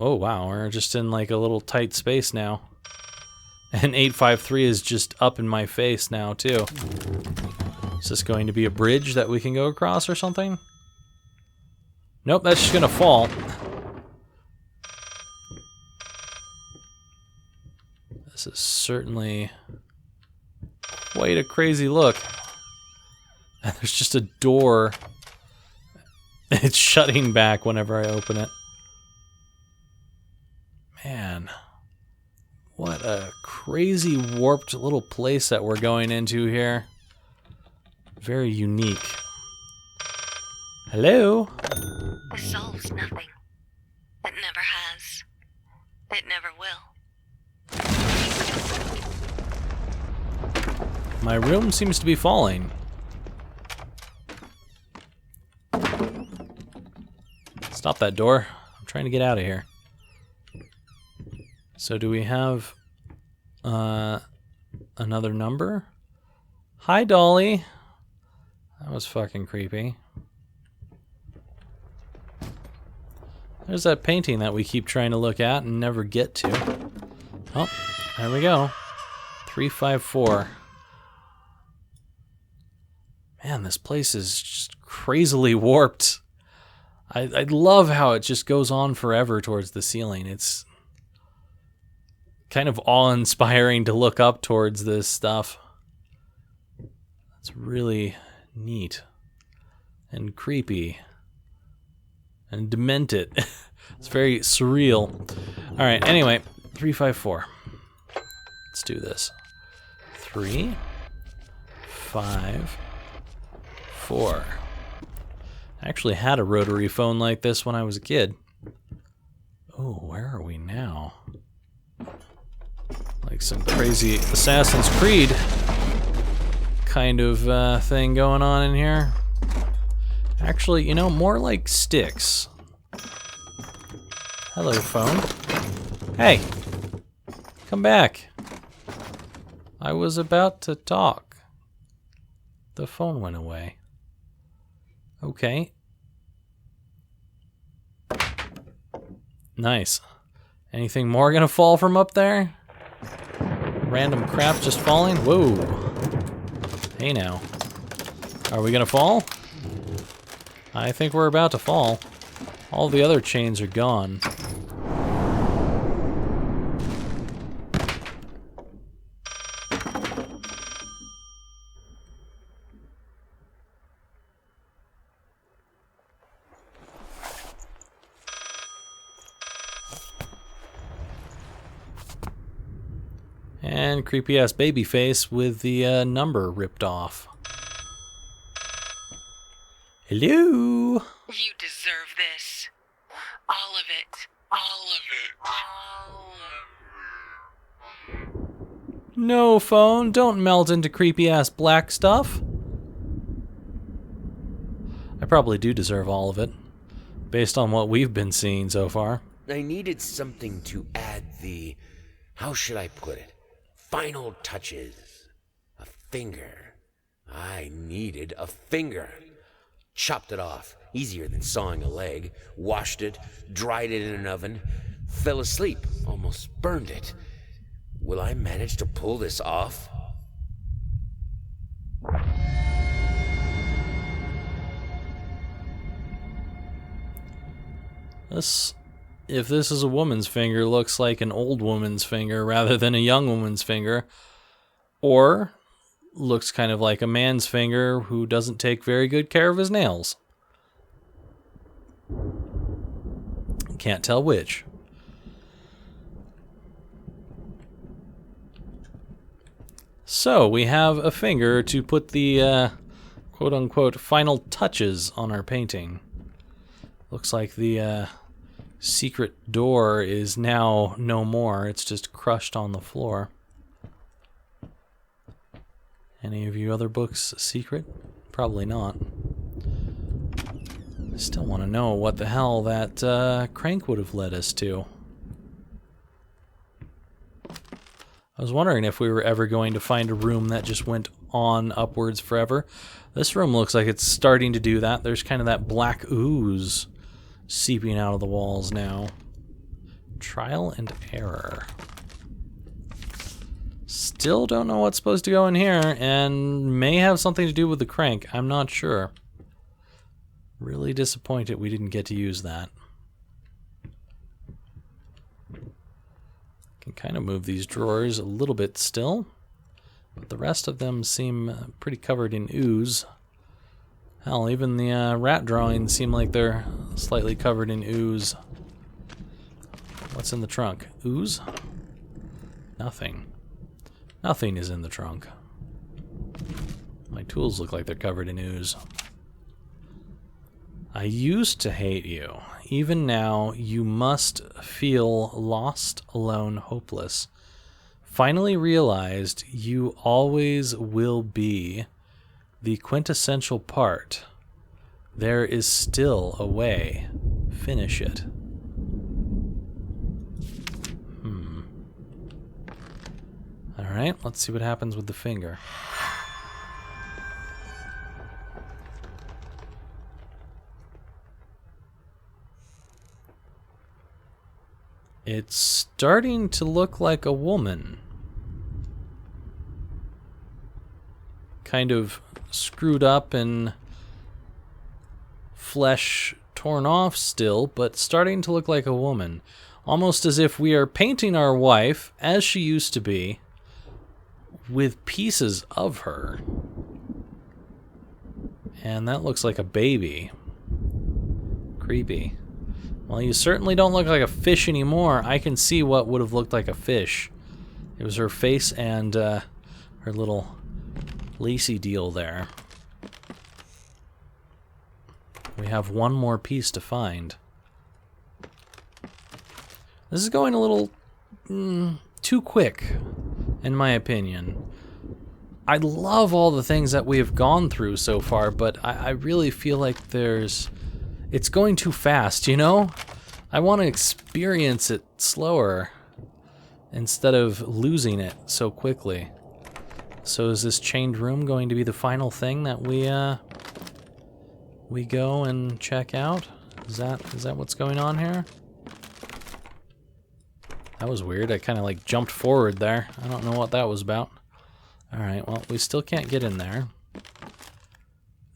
Oh, wow. We're just in like a little tight space now. And 853 is just up in my face now, too. Is this going to be a bridge that we can go across or something? Nope, that's just gonna fall. This is certainly quite a crazy look. And there's just a door. It's shutting back whenever I open it. Man. What a crazy warped little place that we're going into here. Very unique. Hello? This solves nothing. It never has. It never will. My room seems to be falling. Stop that door. I'm trying to get out of here. So do we have another number? Hi, Dolly. That was fucking creepy. There's that painting that we keep trying to look at and never get to. Oh, there we go. 354. Man, this place is just crazily warped. I love how it just goes on forever towards the ceiling. It's kind of awe-inspiring to look up towards this stuff. It's really neat and creepy and demented. It's very surreal. All right, anyway, 354. Let's do this. 3, 5, 4. I actually had a rotary phone like this when I was a kid. Oh, where are we now? Like some crazy Assassin's Creed kind of thing going on in here. Actually, you know, more like sticks. Hello, phone. Hey! Come back. I was about to talk. The phone went away. Okay. Nice. Anything more gonna fall from up there? Random crap just falling? Whoa. Hey now. Are we gonna fall? I think we're about to fall. All the other chains are gone. And creepy ass baby face with the number ripped off. Hello? You deserve this. All of it. All of it. All of it. No, phone, don't melt into creepy ass black stuff. I probably do deserve all of it, based on what we've been seeing so far. I needed something to add the, how should I put it, final touches. A finger. I needed a finger. Chopped it off, easier than sawing a leg, washed it, dried it in an oven, fell asleep, almost burned it. Will I manage to pull this off? If this is a woman's finger, looks like an old woman's finger rather than a young woman's finger. Or looks kind of like a man's finger who doesn't take very good care of his nails. Can't tell which. So, we have a finger to put the quote-unquote final touches on our painting. Looks like the secret door is now no more. It's just crushed on the floor. Any of you other books secret? Probably not. I still want to know what the hell that crank would have led us to. I was wondering if we were ever going to find a room that just went on upwards forever. This room looks like it's starting to do that. There's kind of that black ooze seeping out of the walls now. Trial and error. Still don't know what's supposed to go in here, and may have something to do with the crank. I'm not sure. Really disappointed we didn't get to use that. Can kind of move these drawers a little bit still, but the rest of them seem pretty covered in ooze. Hell, even the rat drawings seem like they're slightly covered in ooze. What's in the trunk? Ooze? Nothing. Nothing is in the trunk. My tools look like they're covered in ooze. I used to hate you. Even now, you must feel lost, alone, hopeless. Finally realized you always will be the quintessential part. There is still a way. Finish it. Alright, let's see what happens with the finger. It's starting to look like a woman. Kind of screwed up and flesh torn off still, but starting to look like a woman. Almost as if we are painting our wife as she used to be with pieces of her. And that looks like a baby. Creepy. Well, you certainly don't look like a fish anymore. I can see what would have looked like a fish. It was her face and her little lacy deal there. We have one more piece to find. This is going a little too quick, in my opinion. I love all the things that we have gone through so far, but I really feel like it's going too fast, you know? I want to experience it slower instead of losing it so quickly. So is this chained room going to be the final thing that we go and check out? Is that what's going on here? That was weird. I kind of like jumped forward there. I don't know what that was about. Alright, well, we still can't get in there.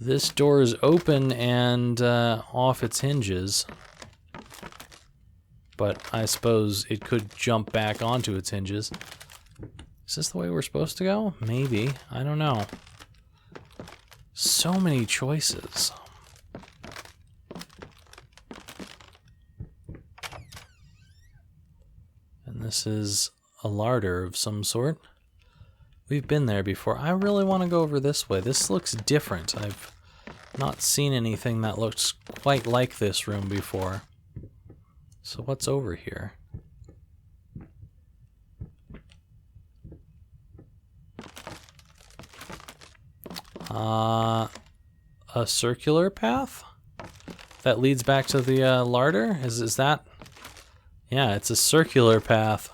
This door is open and off its hinges. But I suppose it could jump back onto its hinges. Is this the way we're supposed to go? Maybe. I don't know. So many choices. And this is a larder of some sort. We've been there before. I really want to go over this way. This looks different. I've not seen anything that looks quite like this room before. So what's over here? A circular path that leads back to the larder? Is that? Yeah, it's a circular path.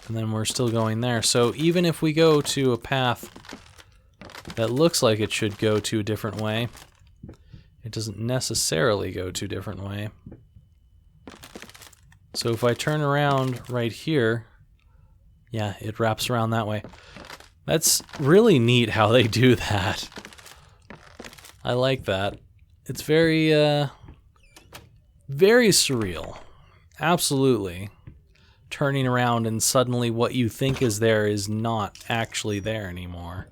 And then we're still going there. So even if we go to a path that looks like it should go to a different way, it doesn't necessarily go to a different way. So if I turn around right here, yeah, it wraps around that way. That's really neat how they do that. I like that. It's very, very surreal. Absolutely. Turning around and suddenly what you think is there is not actually there anymore.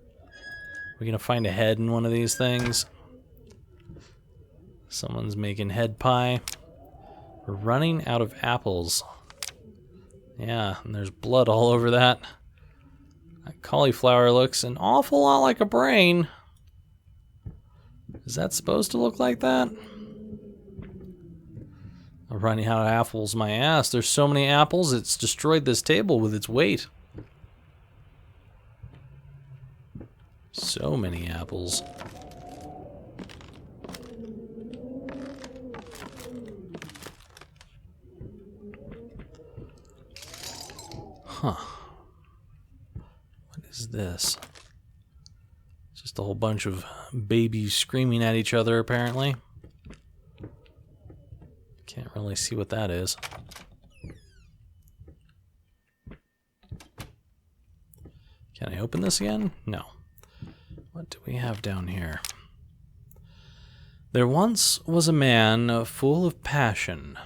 We're gonna find a head in one of these things. Someone's making head pie. We're running out of apples. Yeah, and there's blood all over that. That cauliflower looks an awful lot like a brain. Is that supposed to look like that? I'm running out of apples, my ass. There's so many apples, it's destroyed this table with its weight. So many apples. Huh. What is this? Just a whole bunch of babies screaming at each other, apparently. Can't really see what that is. Can I open this again? No. What do we have down here? There once was a man full of passion,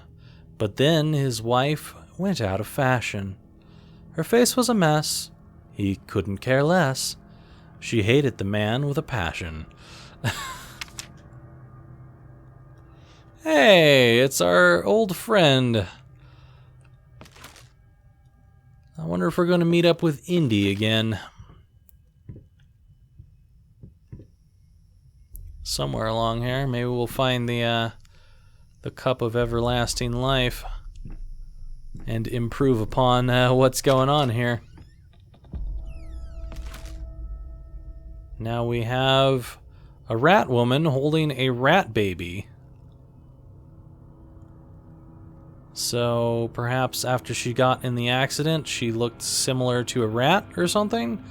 but then his wife went out of fashion. Her face was a mess. He couldn't care less. She hated the man with a passion. Hey, it's our old friend. I wonder if we're going to meet up with Indy again. Somewhere along here, maybe we'll find the cup of everlasting life and improve upon what's going on here. Now we have a rat woman holding a rat baby. So perhaps after she got in the accident, she looked similar to a rat or something,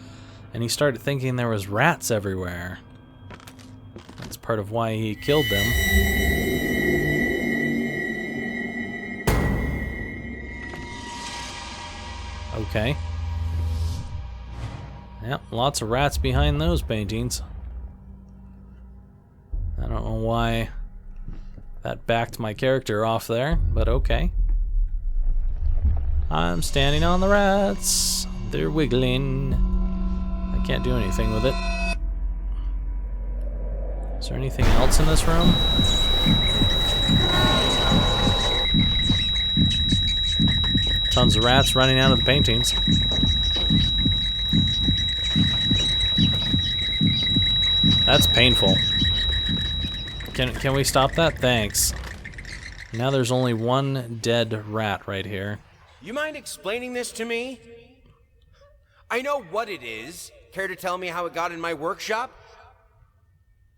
and he started thinking there was rats everywhere. That's part of why he killed them. Okay. Yep, lots of rats behind those paintings. I don't know why that backed my character off there, but okay. I'm standing on the rats. They're wiggling. I can't do anything with it. Is there anything else in this room? Tons of rats running out of the paintings. That's painful. Can we stop that? Thanks. Now there's only one dead rat right here. You mind explaining this to me? I know what it is. Care to tell me how it got in my workshop?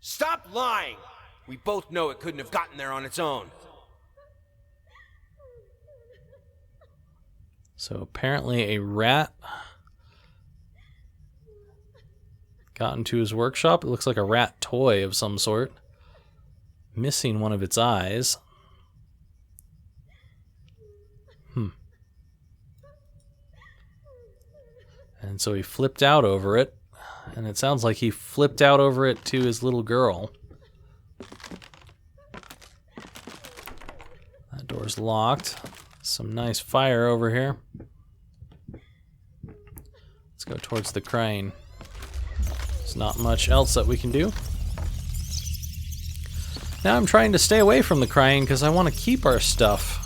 Stop lying! We both know it couldn't have gotten there on its own. So apparently a rat got into his workshop. It looks like a rat toy of some sort. Missing one of its eyes. And so he flipped out over it. And it sounds like he flipped out over it to his little girl. That door's locked. Some nice fire over here. Let's go towards the crane. There's not much else that we can do. Now I'm trying to stay away from the crane because I want to keep our stuff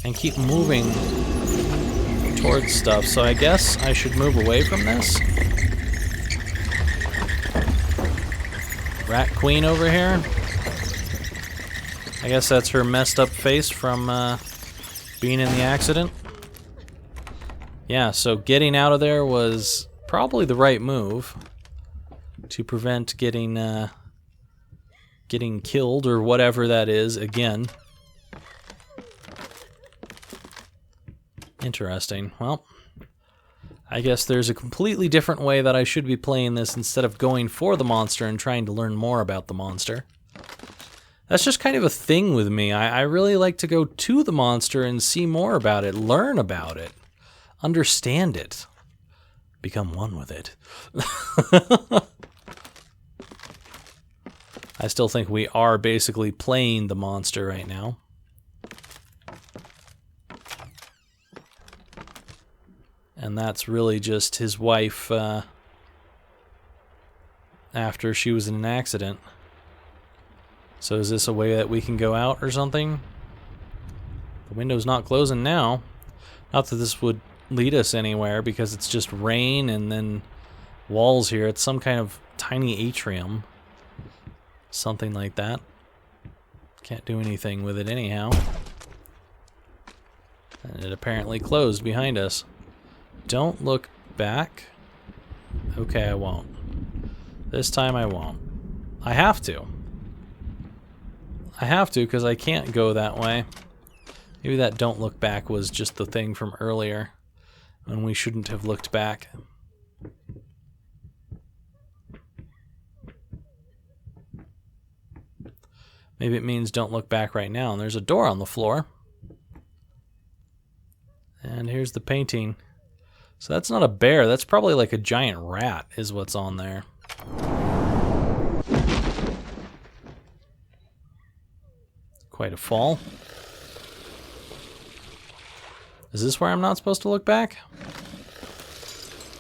and keep moving towards stuff. So I guess I should move away from this. Rat Queen over here. I guess that's her messed up face from being in the accident. Yeah, so getting out of there was probably the right move to prevent getting killed or whatever that is again. Interesting. Well, I guess there's a completely different way that I should be playing this instead of going for the monster and trying to learn more about the monster. That's just kind of a thing with me. I really like to go to the monster and see more about it, learn about it, understand it, become one with it. I still think we are basically playing the monster right now. And that's really just his wife after she was in an accident. So is this a way that we can go out or something? The window's not closing now. Not that this would lead us anywhere because it's just rain and then walls here. It's some kind of tiny atrium. Something like that. Can't do anything with it anyhow. And it apparently closed behind us. Don't look back. Okay, I won't. This time I won't. I have to. I have to because I can't go that way. Maybe that don't look back was just the thing from earlier when we shouldn't have looked back. Maybe it means don't look back right now. And there's a door on the floor. And here's the painting. So that's not a bear. That's probably like a giant rat is what's on there. Quite a fall. Is this where I'm not supposed to look back?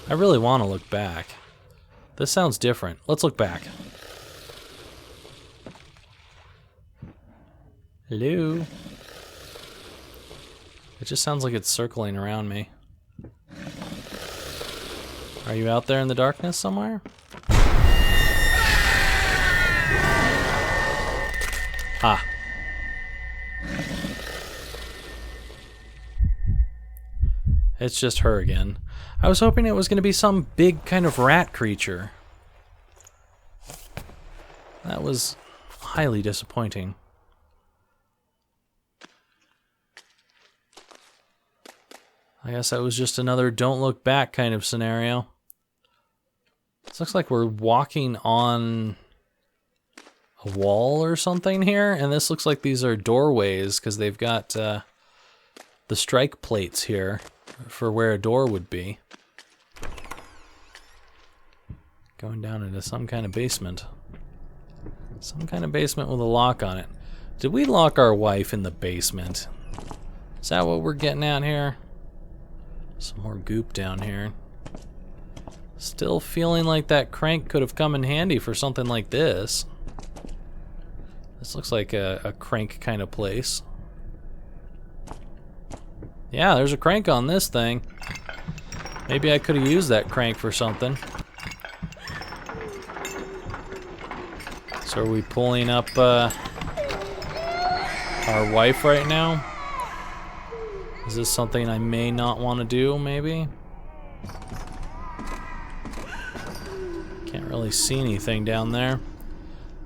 I really want to look back. This sounds different. Let's look back. Hello? It just sounds like it's circling around me. Are you out there in the darkness somewhere? Ah. It's just her again. I was hoping it was going to be some big kind of rat creature. That was highly disappointing. I guess that was just another don't look back kind of scenario. This looks like we're walking on a wall or something here, and this looks like these are doorways because they've got the strike plates here for where a door would be. Going down into some kind of basement. Some kind of basement with a lock on it. Did we lock our wife in the basement? Is that what we're getting at here? Some more goop down here. Still feeling like that crank could have come in handy for something like this. This looks like a crank kind of place. Yeah, there's a crank on this thing. Maybe I could have used that crank for something. So are we pulling up our wife right now? Is this something I may not want to do, maybe? Can't really see anything down there.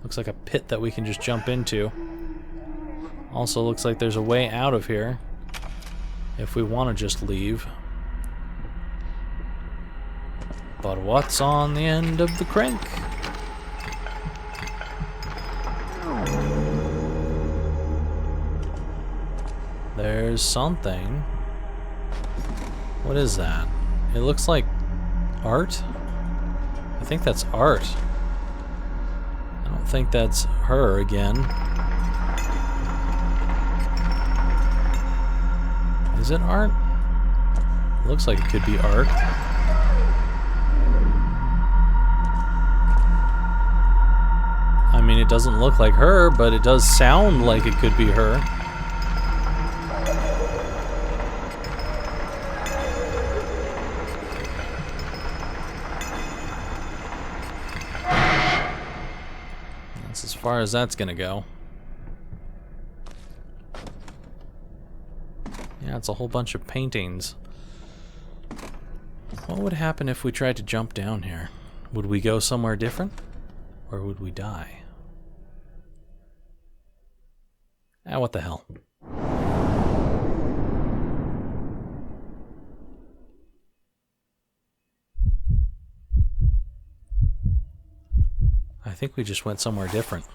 Looks like a pit that we can just jump into. Also looks like there's a way out of here if we want to just leave. But what's on the end of the crank? There's something. What is that? It looks like art? I think that's art. I don't think that's her again. Is it art? Looks like it could be art. I mean, it doesn't look like her, but it does sound like it could be her. That's as far as that's gonna go. Yeah, it's a whole bunch of paintings. What would happen if we tried to jump down here? Would we go somewhere different? Or would we die? Ah, what the hell. I think we just went somewhere different.